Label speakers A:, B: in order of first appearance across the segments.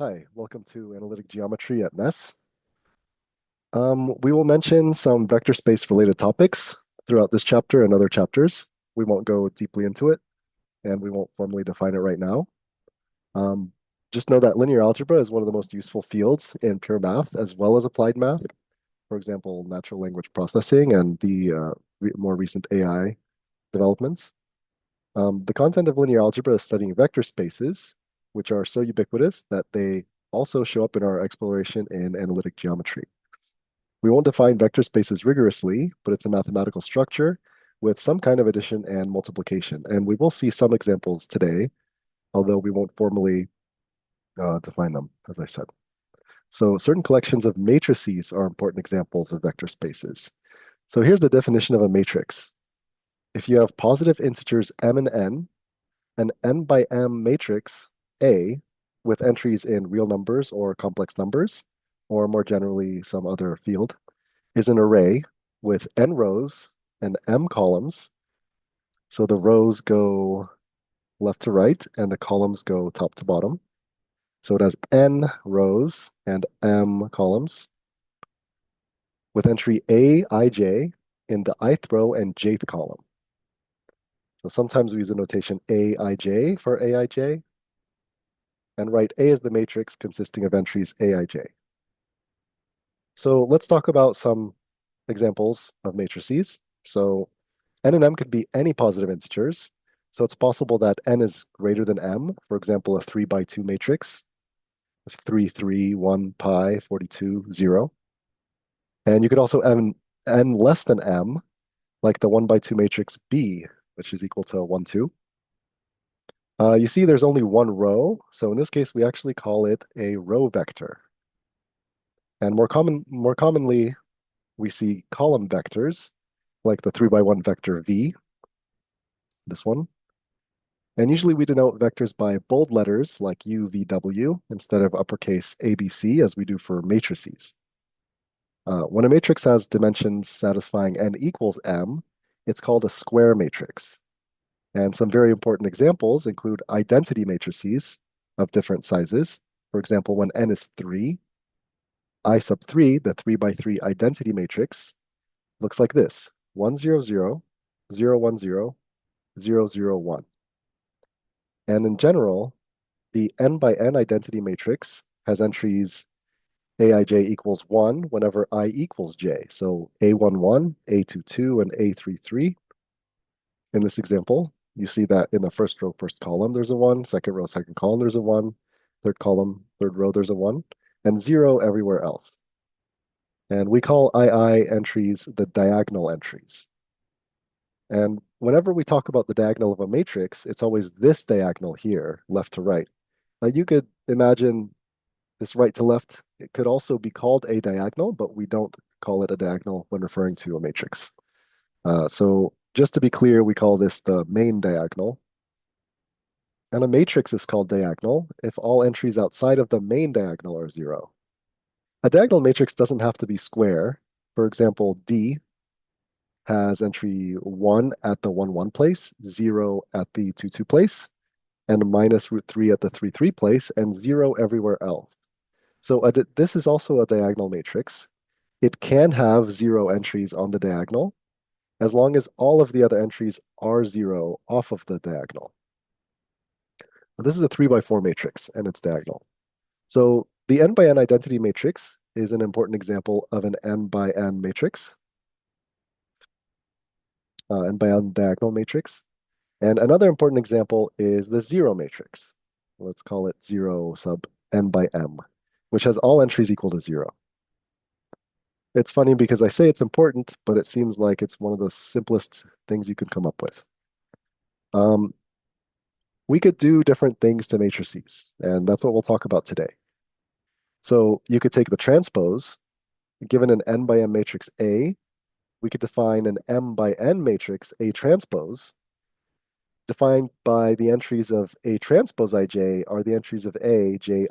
A: Hi, welcome to Analytic Geometry at NES. We will mention some vector space related topics throughout this chapter and other chapters. We won't go deeply into it, and we won't formally define it right now. Um, just know that linear algebra is one of the most useful fields in pure math as well as applied math. For example, natural language processing and the more recent AI developments. The content of linear algebra is studying vector spaces, which are so ubiquitous that they also show up in our exploration in analytic geometry. We won't define vector spaces rigorously, but it's a mathematical structure with some kind of addition and multiplication. And we will see some examples today, although we won't formally define them, as I said. So certain collections of matrices are important examples of vector spaces. So here's the definition of a matrix. If you have positive integers m and n, an n by m matrix A with entries in real numbers or complex numbers, or more generally some other field, is an array with n rows and m columns. So the rows go left to right and the columns go top to bottom. So it has n rows and m columns with entry A, ij in the ith row and jth column. So sometimes we use the notation Aij for Aij, and write A as the matrix consisting of entries Aij. So let's talk about some examples of matrices. So n and m could be any positive integers. So it's possible that n is greater than m, for example, a 3 by 2 matrix, 3, 3, 1, pi, 42, 0. And you could also have n less than m, like the 1 by 2 matrix B, which is equal to 1, 2. You see there's only one row, so in this case we actually call it a row vector. And more commonly, we see column vectors, like the 3 by 1 vector V, this one. And usually we denote vectors by bold letters like U, V, W instead of uppercase A, B, C as we do for matrices. When a matrix has dimensions satisfying n equals m, it's called a square matrix. And some very important examples include identity matrices of different sizes. For example, when n is 3, I sub 3, the 3 by 3 identity matrix, looks like this: 1, 0, 0, 0, 1, 0, 0, 0, 1. And in general, the n by n identity matrix has entries aij equals 1 whenever I equals j. So A11, A22, and A33. In this example, you see that in the first row, first column, there's a 1, second row, second column, there's a 1, third column, third row, there's a 1, and 0 everywhere else. And we call II entries the diagonal entries. And whenever we talk about the diagonal of a matrix, it's always this diagonal here, left to right. Now you could imagine this right to left. It could also be called a diagonal, but we don't call it a diagonal when referring to a matrix. So just to be clear, we call this the main diagonal. And a matrix is called diagonal if all entries outside of the main diagonal are 0. A diagonal matrix doesn't have to be square. For example, D has entry 1 at the 1, 1 place, 0 at the 2, 2 place, and minus root 3 at the 3, 3 place, and 0 everywhere else. So this is also a diagonal matrix. It can have 0 entries on the diagonal as long as all of the other entries are 0 off of the diagonal. Now, this is a 3 by 4 matrix and it's diagonal. So the n by n identity matrix is an important example of an n by n matrix, n by n diagonal matrix. And another important example is the 0 matrix. Let's call it 0 sub n by m, which has all entries equal to 0. It's funny because I say it's important, but it seems like it's one of the simplest things you can come up with. We could do different things to matrices, and that's what we'll talk about today. So you could take the transpose, given an n by m matrix A, we could define an m by n matrix A transpose, defined by the entries of A transpose ij are the entries of A, ji.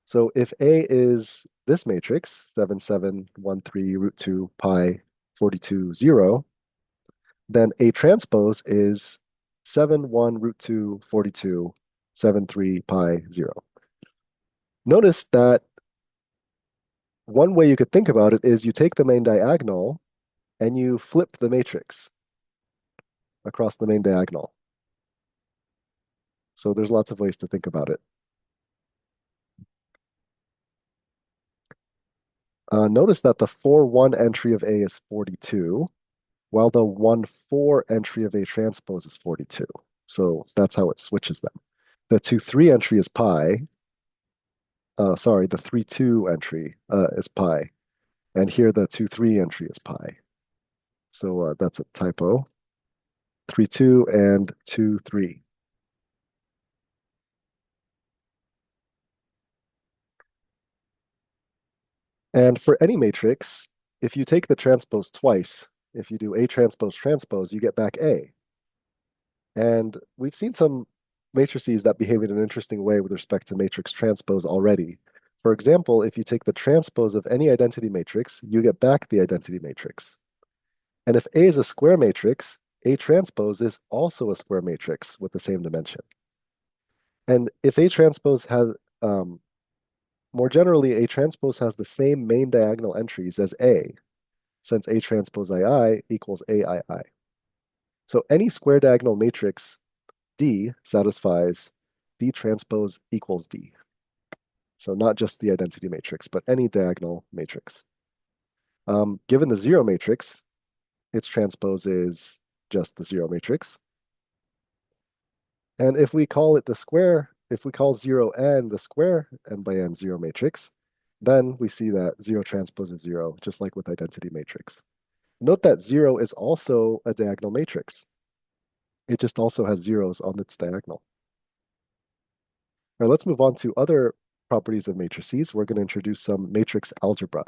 A: So if A is this matrix, 7, 7, 1, 3, root 2, pi, 42, 0, then A transpose is 7, 1, root 2, 42, 7, 3, pi, 0. Notice that one way you could think about it is you take the main diagonal and you flip the matrix across the main diagonal. So there's lots of ways to think about it. Notice that the 4, 1 entry of A is 42, while the 1, 4 entry of A transpose is 42. So that's how it switches them. The 2, 3 entry is pi. Sorry, the 3, 2 entry is pi. And here the 2, 3 entry is pi. So that's a typo. 3, 2 and 2, 3. And for any matrix, if you take the transpose twice, if you do A transpose transpose, you get back A. And we've seen some matrices that behave in an interesting way with respect to matrix transpose already. For example, if you take the transpose of any identity matrix, you get back the identity matrix. And if A is a square matrix, A transpose is also a square matrix with the same dimension. And if A transpose has, more generally, A transpose has the same main diagonal entries as A, since A transpose II equals AII. So any square diagonal matrix D satisfies D transpose equals D. So not just the identity matrix, but any diagonal matrix. Given the zero matrix, its transpose is just the zero matrix. And if we call it the square, if we call 0n the square n by n zero matrix, then we see that zero transpose is zero, just like with identity matrix. Note that zero is also a diagonal matrix. It just also has zeros on its diagonal. Now let's move on to other properties of matrices. We're going to introduce some matrix algebra.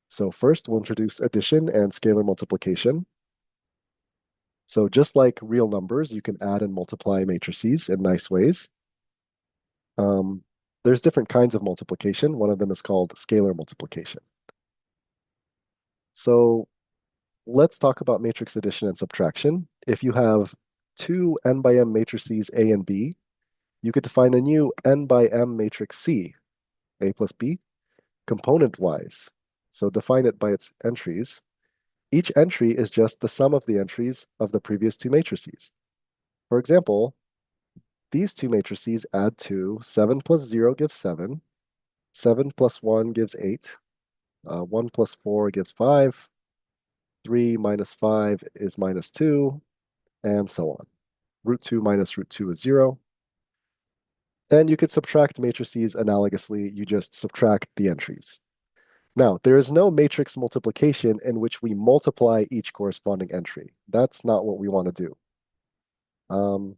A: So first, we'll introduce addition and scalar multiplication. So just like real numbers, you can add and multiply matrices in nice ways. There's different kinds of multiplication. One of them is called scalar multiplication. So let's talk about matrix addition and subtraction. If you have two n by m matrices A and B, you could define a new n by m matrix C, A plus B, component-wise. So define it by its entries. Each entry is just the sum of the entries of the previous two matrices. For example, these two matrices add to 7 plus 0 gives 7, 7 plus 1 gives 8, 1 plus 4 gives 5, 3 minus 5 is minus 2, and so on. Root 2 minus root 2 is 0. And you could subtract matrices analogously. You just subtract the entries. Now, there is no matrix multiplication in which we multiply each corresponding entry. That's not what we want to do.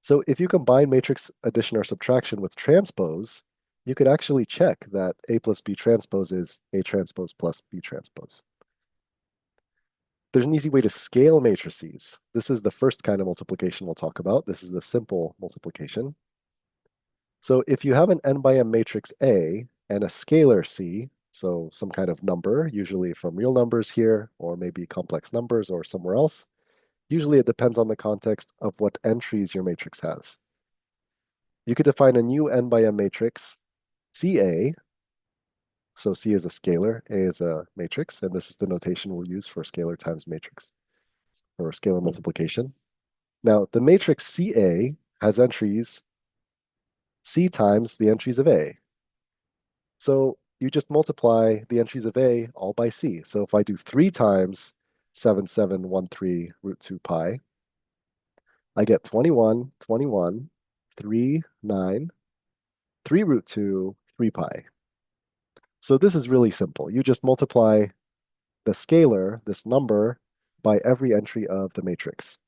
A: So if you combine matrix addition or subtraction with transpose, you could actually check that A plus B transpose is A transpose plus B transpose. There's an easy way to scale matrices. This is the first kind of multiplication we'll talk about. This is the simple multiplication. So if you have an n by m matrix A and a scalar C, so some kind of number, usually from real numbers here, or maybe complex numbers or somewhere else, usually it depends on the context of what entries your matrix has. You could define a new n by m matrix, CA. So C is a scalar, A is a matrix, and this is the notation we'll use for scalar times matrix, or scalar multiplication. Now, the matrix CA has entries C times the entries of A. So you just multiply the entries of A all by C. So if I do 3 times 7, 7, 1, 3, root 2 pi, I get 21, 21, 3, 9, 3 root 2, 3 pi. So this is really simple. You just multiply the scalar, this number, by every entry of the matrix.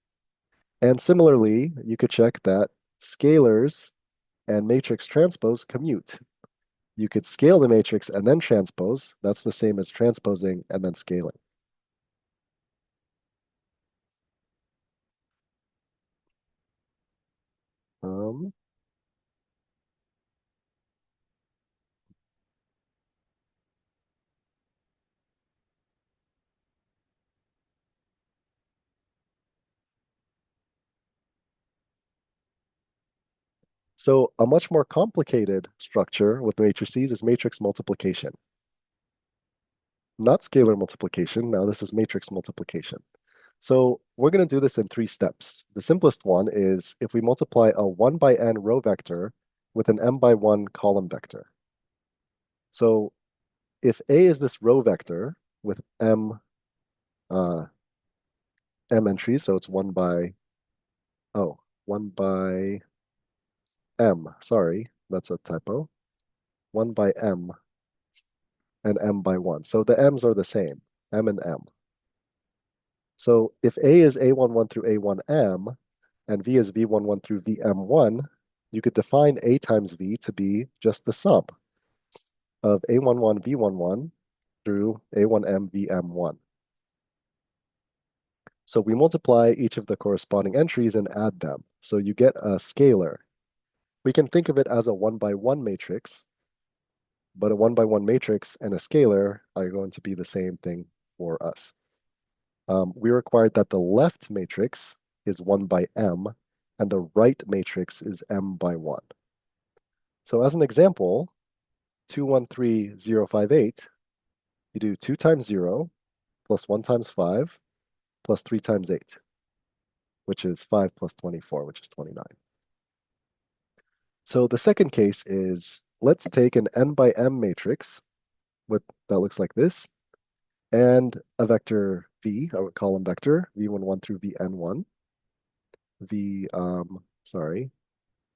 A: And similarly, you could check that scalars and matrix transpose commute. You could scale the matrix and then transpose. That's the same as transposing and then scaling. Um, So a much more complicated structure with matrices is matrix multiplication. Not scalar multiplication. Now this is matrix multiplication. So we're going to do this in 3 steps. The simplest one is if we multiply a 1 by n row vector with an m by 1 column vector. So if A is this row vector with m entries, so it's 1 by, oh, 1 by m, sorry, that's a typo. 1 by m and m by 1. So the m's are the same, m and m. So if A is A11 through A1m and V is V11 through VM1, you could define A times V to be just the sum of A11 V11 through A1m VM1. So we multiply each of the corresponding entries and add them. So you get a scalar. We can think of it as a 1 by 1 matrix, but a 1 by 1 matrix and a scalar are going to be the same thing for us. We required that the left matrix is 1 by m, and the right matrix is m by 1. So as an example, 213058, you do 2 times 0 plus 1 times 5 plus 3 times 8, which is 5 plus 24, which is 29. So the second case is, let's take an n by m matrix that looks like this, and a vector v, a column vector, v11 through vn1, sorry,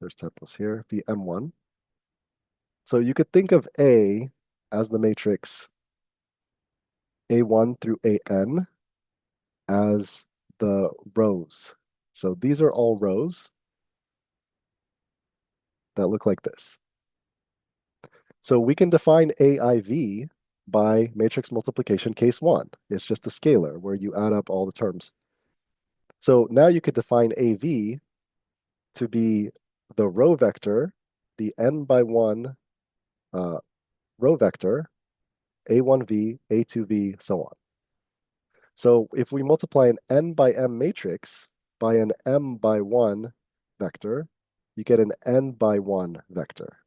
A: there's typos here, vm1. So you could think of A as the matrix A1 through AN as the rows. So these are all rows that look like this. So we can define AIV by matrix multiplication case 1. It's just a scalar where you add up all the terms. So now you could define AV to be the row vector, the n by 1 row vector, A1V, A2V, so on. So if we multiply an n by m matrix by an m by 1 vector, you get an n by 1 vector.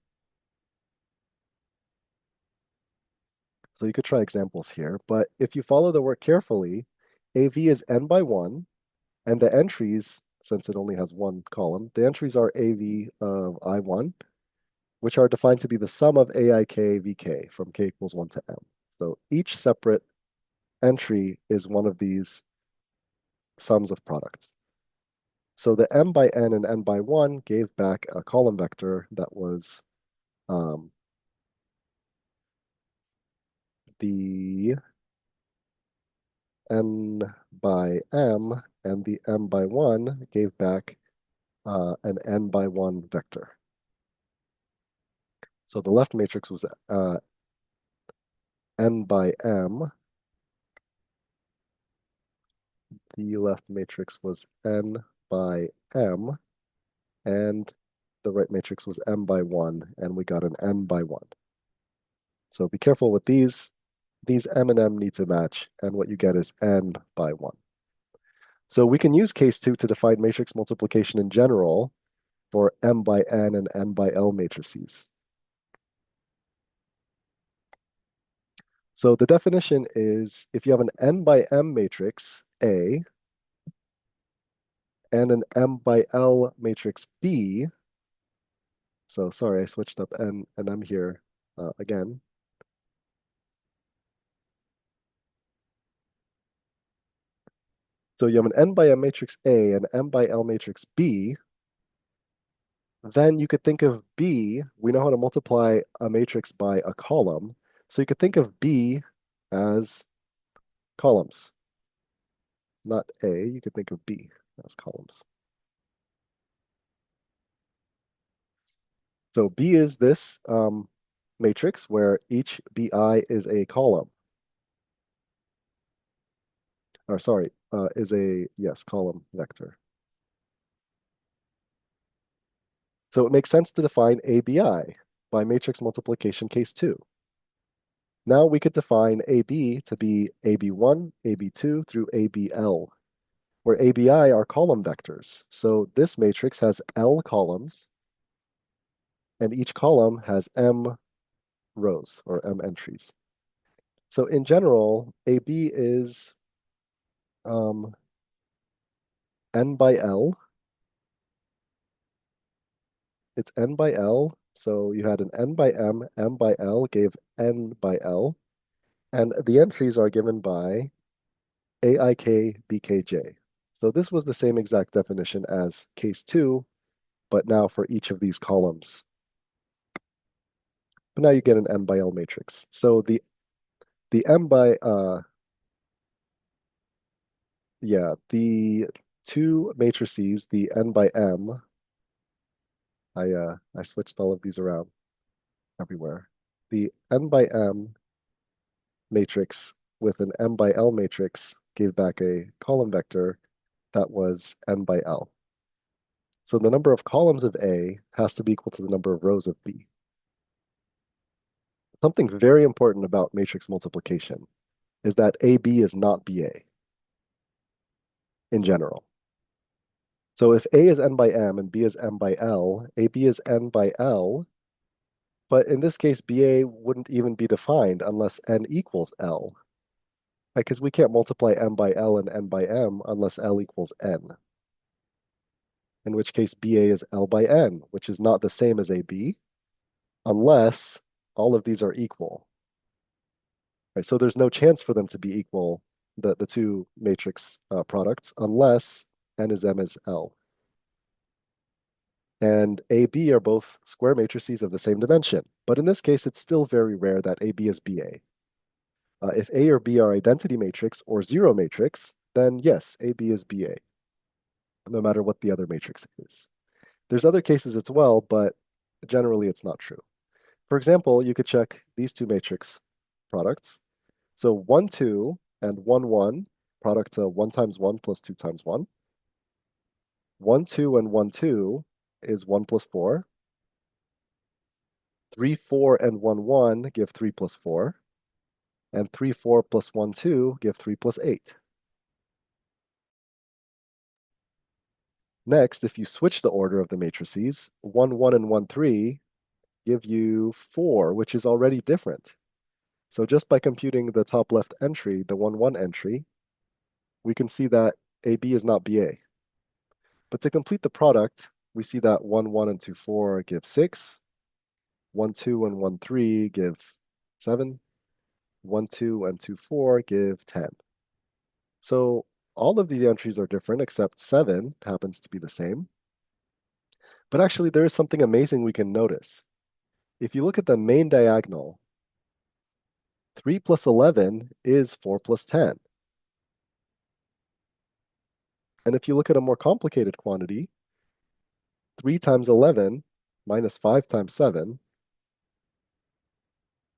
A: So you could try examples here, but if you follow the work carefully, AV is n by 1, and the entries, since it only has one column, the entries are AV of I1, which are defined to be the sum of AIK VK from k equals 1 to m. So each separate entry is one of these sums of products. So the m by n and n by 1 gave back a column vector that was the n by m, and the m by 1 gave back an n by 1 vector. So the left matrix was n by m. The left matrix was n by m, and the right matrix was m by 1, and we got an n by 1. So be careful with these. These m and m need to match, and what you get is n by 1. So we can use case 2 to define matrix multiplication in general for m by n and n by l matrices. So the definition is if you have an n by m matrix A and an m by l matrix B, so sorry, I switched up n and m here again. So you have an n by m matrix A and m by l matrix B, then you could think of B, we know how to multiply a matrix by a column, so you could think of B as columns. Not A, you could think of B as columns. So B is this matrix where each BI is a column. Or sorry, is a, yes, column vector. So it makes sense to define ABI by matrix multiplication case 2. Now we could define AB to be AB1, AB2 through ABL, where ABI are column vectors. So this matrix has L columns, and each column has m rows or m entries. So in general, AB is n by L. It's n by L. So you had an n by m by L gave n by L. And the entries are given by AIK, BKJ. So this was the same exact definition as case 2, but now for each of these columns. But now you get an m by L matrix. So the m by the two matrices, the n by m, I switched all of these around everywhere. The n by m matrix with an m by L matrix gave back a column vector that was n by L. So the number of columns of A has to be equal to the number of rows of B. Something very important about matrix multiplication is that AB is not BA in general. So if A is n by m and B is m by L, AB is n by L, but in this case, BA wouldn't even be defined unless n equals L, right? Because we can't multiply m by L and n by m unless L equals n, in which case BA is L by n, which is not the same as AB, unless all of these are equal. Right? So there's no chance for them to be equal, the two matrix products, unless n is m is L. And AB are both square matrices of the same dimension. But in this case, it's still very rare that AB is BA. If A or B are identity matrix or zero matrix, then yes, AB is BA, no matter what the other matrix is. There's other cases as well, but generally it's not true. For example, you could check these two matrix products. So 1, 2 and 1, 1, product to 1 times 1 plus 2 times 1. 1, 2 and 1, 2 is 1 plus 4. 3, 4 and 1, 1 give 3 plus 4. And 3, 4 plus 1, 2 give 3 plus 8. Next, if you switch the order of the matrices, 1, 1 and 1, 3 give you 4, which is already different. So just by computing the top left entry, the 1, 1 entry, we can see that AB is not BA. But to complete the product, we see that 1, 1 and 2, 4 give 6. 1, 2 and 1, 3 give 7. 1, 2 and 2, 4 give 10. So all of these entries are different except 7 happens to be the same. But actually, there is something amazing we can notice. If you look at the main diagonal, 3 plus 11 is 4 plus 10. And if you look at a more complicated quantity, 3 times 11 minus 5 times 7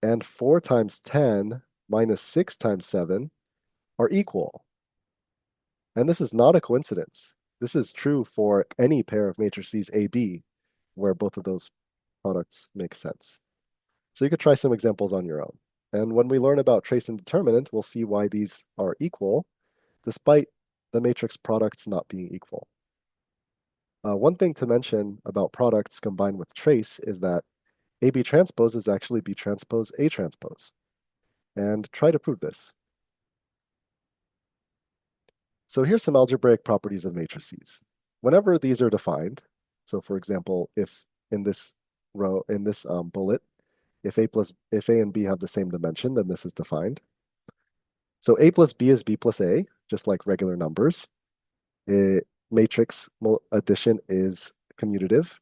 A: and 4 times 10 minus 6 times 7 are equal. And this is not a coincidence. This is true for any pair of matrices AB where both of those products make sense. So you could try some examples on your own. And when we learn about trace and determinant, we'll see why these are equal despite the matrix products not being equal. One thing to mention about products combined with trace is that AB transpose is actually B transpose A transpose. And try to prove this. So here's some algebraic properties of matrices. Whenever these are defined, so for example, if in this row, in this bullet, if A and B have the same dimension, then this is defined. So A plus B is B plus A, just like regular numbers. Matrix addition is commutative.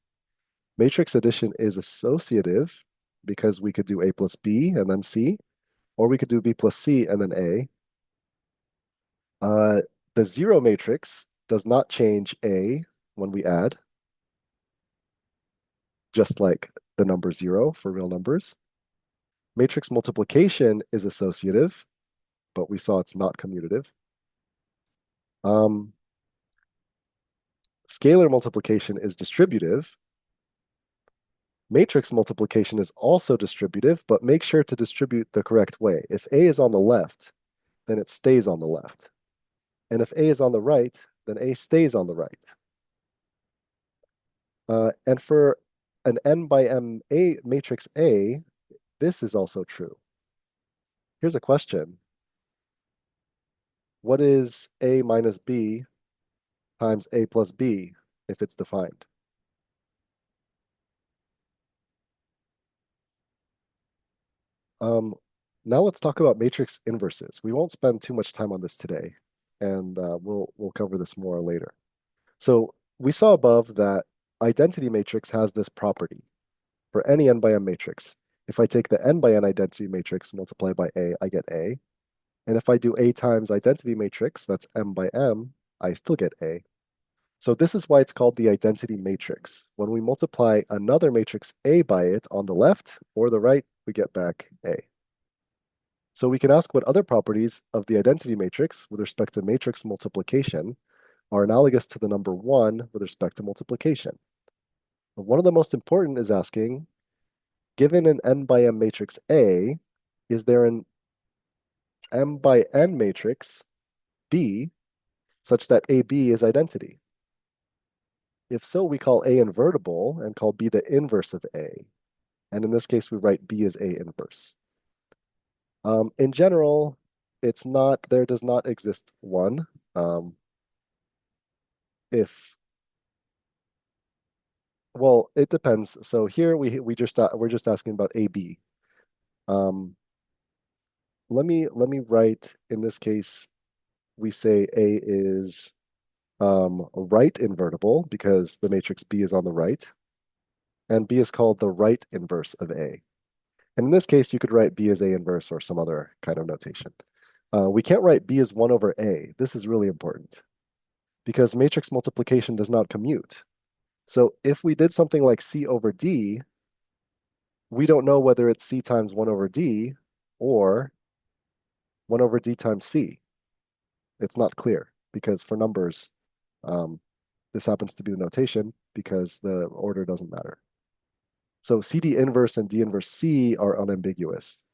A: Matrix addition is associative because we could do A plus B and then C, or we could do B plus C and then A. The zero matrix does not change A when we add, just like the number 0 for real numbers. Matrix multiplication is associative, but we saw it's not commutative. Scalar multiplication is distributive. Matrix multiplication is also distributive, but make sure to distribute the correct way. If A is on the left, then it stays on the left. And if A is on the right, then A stays on the right. And for an n by m A matrix A, this is also true. Here's a question. What is A minus B times A plus B if it's defined? Um, Now let's talk about matrix inverses. We won't spend too much time on this today, and we'll cover this more later. So we saw above that identity matrix has this property for any n by m matrix. If I take the n by n identity matrix multiplied by A, I get A. And if I do A times identity matrix, that's m by m, I still get A. So this is why it's called the identity matrix. When we multiply another matrix A by it on the left or the right, we get back A. So we can ask what other properties of the identity matrix with respect to matrix multiplication are analogous to the number 1 with respect to multiplication. One of the most important is asking, given an n by m matrix A, is there an m by n matrix B such that AB is identity? If so, we call A invertible and call B the inverse of A. And in this case, we write B as A inverse. In general, there does not exist one. If Well, it depends. So here we're just asking about AB. Um, let me write, in this case, we say A is right invertible because the matrix B is on the right, and B is called the right inverse of A. And in this case, you could write B as A inverse or some other kind of notation. We can't write B as 1 over A. This is really important because matrix multiplication does not commute. So if we did something like C over D, we don't know whether it's C times 1 over D or 1 over D times C. It's not clear because for numbers, this happens to be the notation because the order doesn't matter. So CD inverse and D inverse C are unambiguous.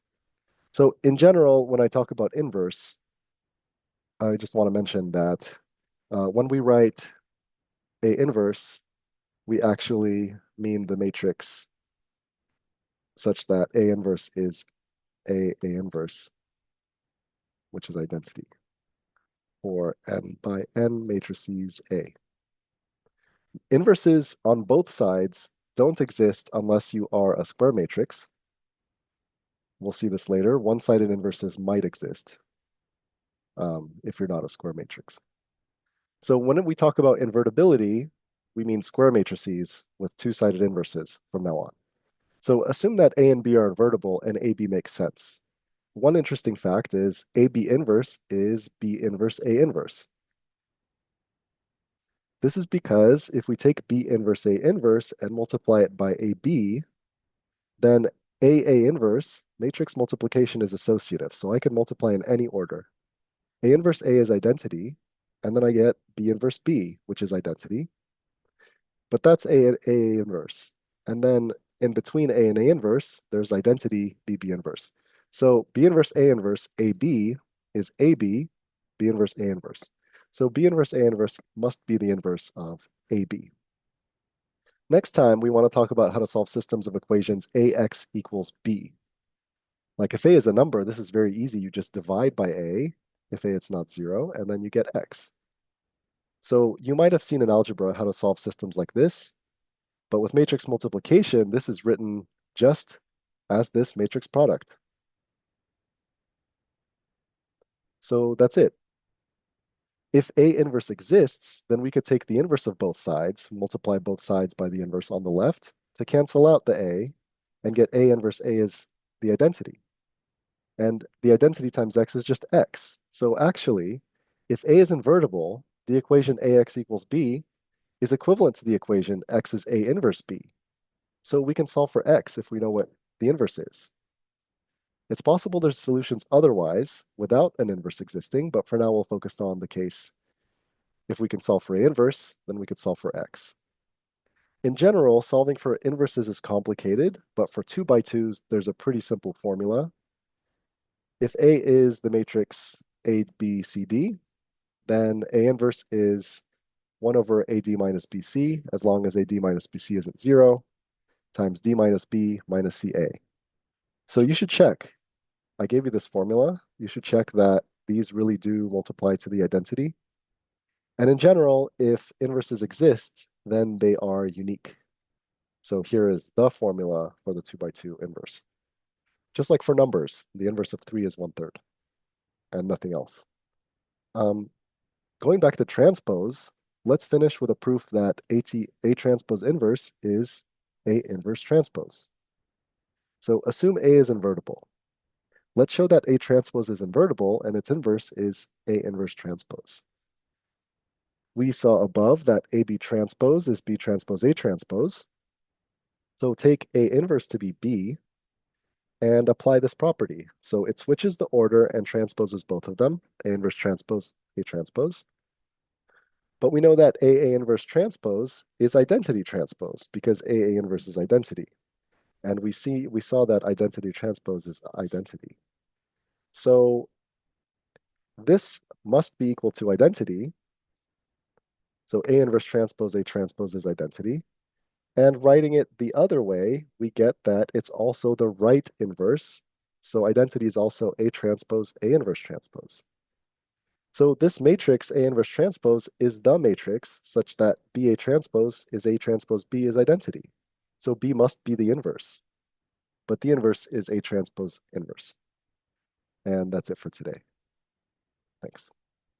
A: So in general, when I talk about inverse, I just want to mention that when we write A inverse, we actually mean the matrix such that A inverse is A inverse, which is identity for n by n matrices A. Inverses on both sides don't exist unless you are a square matrix. We'll see this later. One-sided inverses might exist if you're not a square matrix. So when we talk about invertibility, we mean square matrices with two-sided inverses from now on. So assume that A and B are invertible and AB makes sense. One interesting fact is AB inverse is B inverse A inverse. This is because if we take B inverse A inverse and multiply it by AB, then A inverse, matrix multiplication is associative, so I can multiply in any order. A inverse A is identity, and then I get B inverse B, which is identity. But that's A inverse. And then in between A and A inverse, there's identity B inverse. So B inverse A inverse AB is AB, B inverse A inverse. So B inverse A inverse must be the inverse of AB. Next time, we want to talk about how to solve systems of equations AX equals B. Like if A is a number, this is very easy. You just divide by A, if A it's not 0, and then you get X. So you might have seen in algebra how to solve systems like this, but with matrix multiplication, this is written just as this matrix product. So that's it. If A inverse exists, then we could take the inverse of both sides, multiply both sides by the inverse on the left to cancel out the A and get A inverse A as the identity. And the identity times X is just X. So actually, if A is invertible, the equation AX equals B is equivalent to the equation X is A inverse B. So we can solve for X if we know what the inverse is. It's possible there's solutions otherwise without an inverse existing, but for now we'll focus on the case if we can solve for A inverse, then we could solve for X. In general, solving for inverses is complicated, but for 2 by 2s, there's a pretty simple formula. If A is the matrix A, B, C, D, then A inverse is 1 over AD minus BC, as long as AD minus BC isn't 0. times D minus B minus CA. So you should check. I gave you this formula. You should check that these really do multiply to the identity. And in general, if inverses exist, then they are unique. So here is the formula for the 2 by 2 inverse. Just like for numbers, the inverse of 3 is 1/3 and nothing else. Going back to transpose, let's finish with a proof that A transpose inverse is A inverse transpose. So assume A is invertible. Let's show that A transpose is invertible and its inverse is A inverse transpose. We saw above that AB transpose is B transpose A transpose. So take A inverse to be B and apply this property. So it switches the order and transposes both of them, A inverse transpose, A transpose. But we know that AA inverse transpose is identity transpose because AA inverse is identity. And we saw that identity transpose is identity. So this must be equal to identity. So A inverse transpose A transpose is identity. And writing it the other way, we get that it's also the right inverse. So identity is also A transpose A inverse transpose. So this matrix A inverse transpose is the matrix such that BA transpose is A transpose B is identity. So B must be the inverse. But the inverse is A transpose inverse. And that's it for today. Thanks.